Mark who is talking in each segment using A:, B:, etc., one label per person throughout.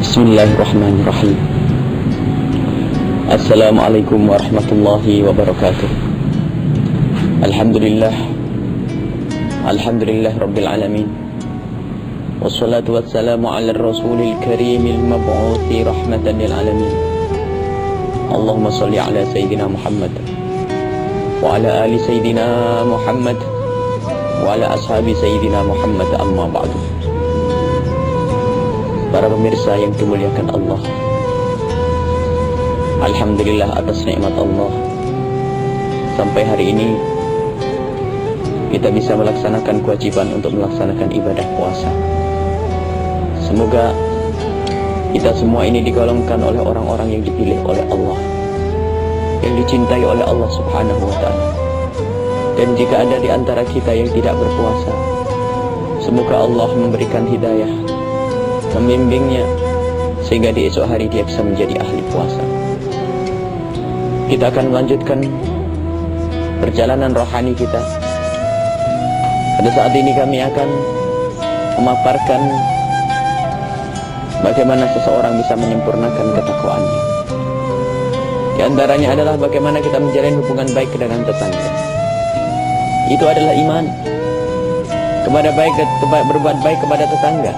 A: Bismillahirrahmanirrahim. Assalamualaikum warahmatullahi wabarakatuh. Alhamdulillah Rabbil alamin. Wassalatu wassalamu ala rasulil karimil mab'uthi rahmatan lil alamin. Allahumma salli ala Sayyidina Muhammad wa ala ali Sayyidina Muhammad wa ala ashabi Sayyidina Muhammad, amma ba'du. Para pemirsa yang dimuliakan Allah, alhamdulillah atas nikmat Allah, sampai hari ini kita bisa melaksanakan kewajiban untuk melaksanakan ibadah puasa. Semoga kita semua ini digolongkan oleh orang-orang yang dipilih oleh Allah, yang dicintai oleh Allah Subhanahu wa ta'ala. Dan jika ada di antara kita yang tidak berpuasa, semoga Allah memberikan hidayah, membimbingnya, sehingga di esok hari dia bisa menjadi ahli puasa. Kita akan melanjutkan perjalanan rohani kita. Pada saat ini kami akan memaparkan bagaimana seseorang bisa menyempurnakan ketakwaannya. Di antaranya adalah bagaimana kita menjalin hubungan baik dengan tetangga. Itu adalah iman. Berbuat baik kepada tetangga,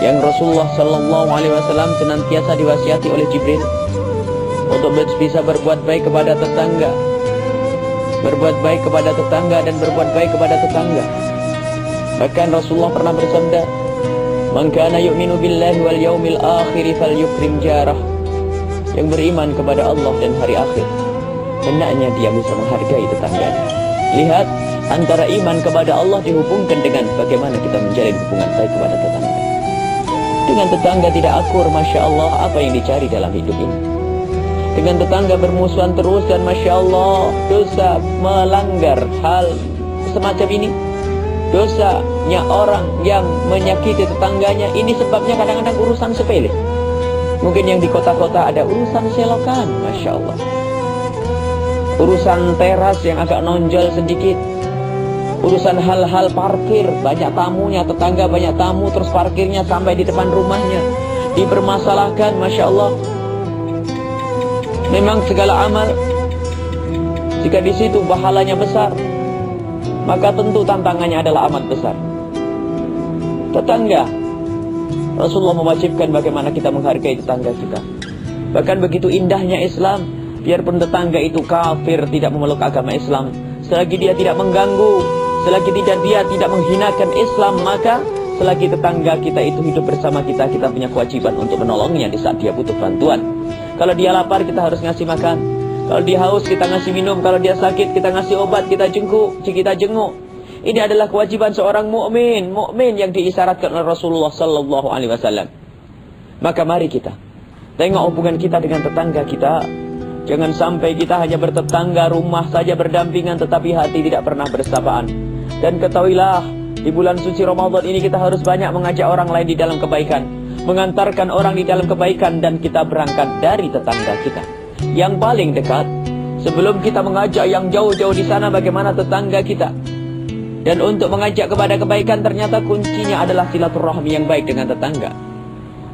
A: yang Rasulullah Sallallahu Alaihi Wasallam senantiasa diwasiati oleh Jibril untuk bisa berbuat baik kepada tetangga, berbuat baik kepada tetangga dan berbuat baik kepada tetangga. Bahkan Rasulullah pernah bersabda, "Man kana yu'minu billahi wal yaumil akhir falyukrim jarah." Yang beriman kepada Allah dan hari akhir, hendaknya dia bisa menghargai tetangganya. Lihat, antara iman kepada Allah dihubungkan dengan bagaimana kita menjalin hubungan baik kepada tetangga. Dengan tetangga tidak akur, Masya Allah, apa yang dicari dalam hidup ini? Dengan tetangga bermusuhan terus dan Masya Allah, dosa melanggar hal semacam ini, dosanya orang yang menyakiti tetangganya, ini sebabnya kadang-kadang urusan sepele. Mungkin yang di kota-kota ada urusan selokan, Masya Allah, urusan teras yang agak nonjol sedikit, urusan hal-hal parkir, banyak tamunya, tetangga banyak tamu, terus parkirnya sampai di depan rumahnya dipermasalahkan, Masya Allah. Memang segala amal, jika di situ pahalanya besar, maka tentu tantangannya adalah amat besar. Tetangga, Rasulullah mewajibkan bagaimana kita menghargai tetangga kita. Bahkan begitu indahnya Islam, biarpun tetangga itu kafir, tidak memeluk agama Islam, selagi dia tidak mengganggu, selagi dia tidak menghinakan Islam, maka selagi tetangga kita itu hidup bersama kita, kita punya kewajiban untuk menolongnya di saat dia butuh bantuan. Kalau dia lapar, kita harus ngasih makan. Kalau dia haus, kita ngasih minum. Kalau dia sakit, kita ngasih obat, kita jenguk. Ini adalah kewajiban seorang mukmin yang diisyaratkan oleh Rasulullah Sallallahu Alaihi Wasallam. Maka mari kita tengok hubungan kita dengan tetangga kita. Jangan sampai kita hanya bertetangga rumah saja berdampingan, tetapi hati tidak pernah bersapaan. Dan ketahuilah, di bulan suci Ramadan ini kita harus banyak mengajak orang lain di dalam kebaikan, mengantarkan orang di dalam kebaikan, dan kita berangkat dari tetangga kita yang paling dekat. Sebelum kita mengajak yang jauh-jauh di sana, bagaimana tetangga kita. Dan untuk mengajak kepada kebaikan, ternyata kuncinya adalah silaturahmi yang baik dengan tetangga,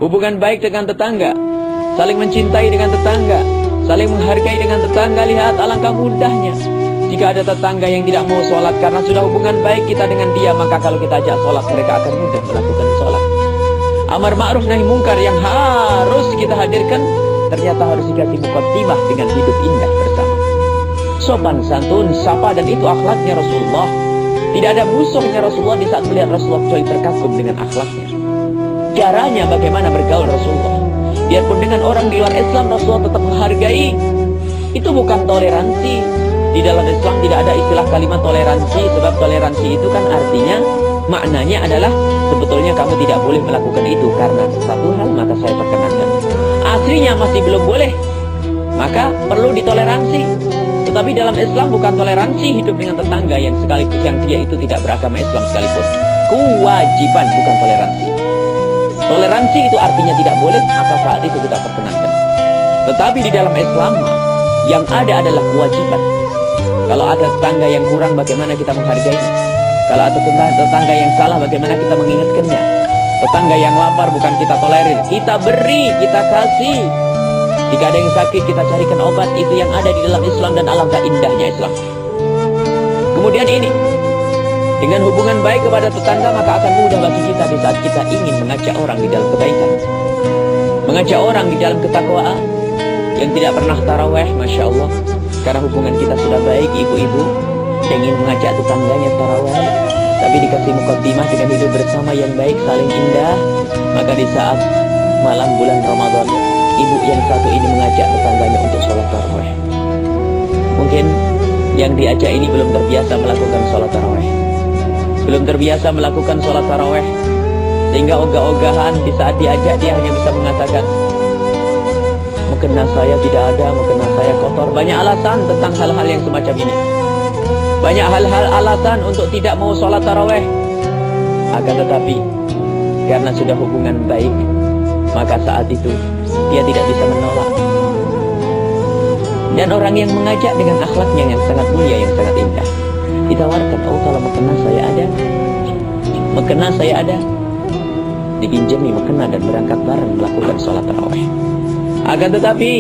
A: hubungan baik dengan tetangga, saling mencintai dengan tetangga, saling menghargai dengan tetangga. Lihat alangkah mudahnya. Jika ada tetangga yang tidak mau sholat karena sudah hubungan baik kita dengan dia, maka kalau kita ajak sholat, mereka akan mudah melakukan sholat. Amar ma'ruf nahi mungkar yang harus kita hadirkan, ternyata harus dikasih muqaddimah dengan hidup indah bersama. Sopan santun, sapa, dan itu akhlaknya Rasulullah. Tidak ada musuhnya Rasulullah di saat melihat Rasulullah kecuali terkagum dengan akhlaknya. Caranya bagaimana bergaul Rasulullah. Biarpun dengan orang di luar Islam, Rasulullah tetap menghargai. Itu bukan toleransi. Di dalam Islam tidak ada istilah kalimat toleransi, sebab toleransi itu kan artinya, maknanya adalah sebetulnya kamu tidak boleh melakukan itu karena satu hal, maka saya perkenankan. Aslinya masih belum boleh, maka perlu ditoleransi. Tetapi dalam Islam bukan toleransi hidup dengan tetangga yang sekaligus yang dia itu tidak beragama Islam sekalipun. Kewajiban, bukan toleransi. Toleransi itu artinya tidak boleh, maka saat itu kita perkenankan. Tetapi di dalam Islam yang ada adalah kewajiban. Kalau ada tetangga yang kurang, bagaimana kita menghargainya? Kalau ada tetangga yang salah, bagaimana kita mengingatkannya? Tetangga yang lapar bukan kita tolerir, kita beri, kita kasih. Jika ada yang sakit, kita carikan obat. Itu yang ada di dalam Islam, dan alangkah indahnya Islam. Kemudian ini, dengan hubungan baik kepada tetangga, maka akan mudah bagi kita di saat kita ingin mengajak orang di dalam kebaikan, mengajak orang di dalam ketakwaan. Yang tidak pernah taraweh, Masya Allah, karena hubungan kita sudah baik, ibu-ibu ingin mengajak tetangganya taraweh, tapi dikasih mukaddimah dengan hidup bersama yang baik, saling indah. Maka di saat malam bulan Ramadan, ibu yang satu ini mengajak tetangganya untuk sholat taraweh. Mungkin yang diajak ini belum terbiasa melakukan sholat taraweh, belum terbiasa melakukan sholat taraweh, sehingga ogah-ogahan di saat diajak dia hanya bisa mengatakan, mukena saya tidak ada, mukena saya kotor. Banyak alasan tentang hal-hal yang semacam ini. Banyak hal-hal alasan untuk tidak mau sholat taraweh. Akan tetapi, karena sudah hubungan baik, maka saat itu dia tidak bisa menolak. Dan orang yang mengajak dengan akhlaknya yang sangat mulia, yang sangat indah, ditawarkan, oh kalau mukena saya ada, mukena saya ada, dipinjami mukena dan berangkat bareng melakukan sholat taraweh. Akan tetapi,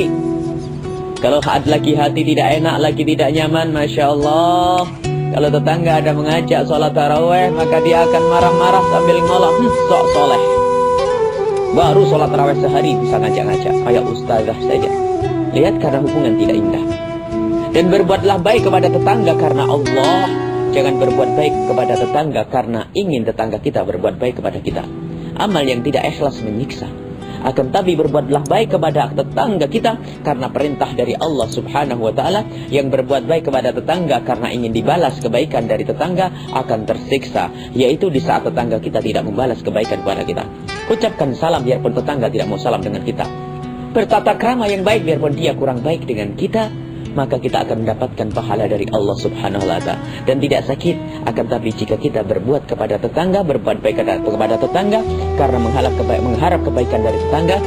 A: kalau lagi hati tidak enak, lagi tidak nyaman, Masya Allah, kalau tetangga ada mengajak sholat taraweh, maka dia akan marah-marah sambil ngolok, sok soleh. Baru sholat taraweh sehari bisa ngajak-ngajak, kayak ustazah saja. Lihat, karena hubungan tidak indah. Dan berbuatlah baik kepada tetangga karena Allah. Jangan berbuat baik kepada tetangga karena ingin tetangga kita berbuat baik kepada kita. Amal yang tidak ikhlas menyiksa. Akan tapi berbuatlah baik kepada tetangga kita karena perintah dari Allah Subhanahu wa ta'ala. Yang berbuat baik kepada tetangga karena ingin dibalas kebaikan dari tetangga akan tersiksa, yaitu di saat tetangga kita tidak membalas kebaikan kepada kita. Ucapkan salam biarpun tetangga tidak mau salam dengan kita. Bertata krama yang baik biarpun dia kurang baik dengan kita, maka kita akan mendapatkan pahala dari Allah Subhanahu wa ta'ala. Dan tidak sakit. Akan tapi jika kita berbuat kepada tetangga, berbuat baik kepada tetangga karena mengharap kebaikan dari tetangga,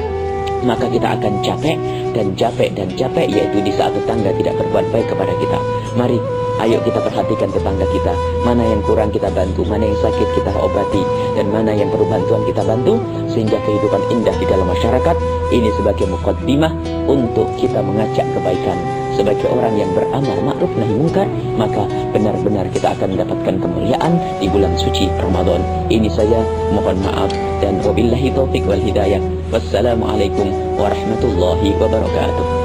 A: maka kita akan capek dan capek dan capek, yaitu di saat tetangga tidak berbuat baik kepada kita. Mari, ayo kita perhatikan tetangga kita. Mana yang kurang kita bantu, mana yang sakit kita obati, dan mana yang perlu bantuan kita bantu, sehingga kehidupan indah di dalam masyarakat. Ini sebagai muqaddimah untuk kita mengajak kebaikan. Sebagai orang yang beramal ma'ruf nahi mungkar, maka benar-benar kita akan mendapatkan kemuliaan di bulan suci Ramadan. Ini saya mohon maaf, dan wabillahi taufiq wal hidayah. Wassalamualaikum warahmatullahi wabarakatuh.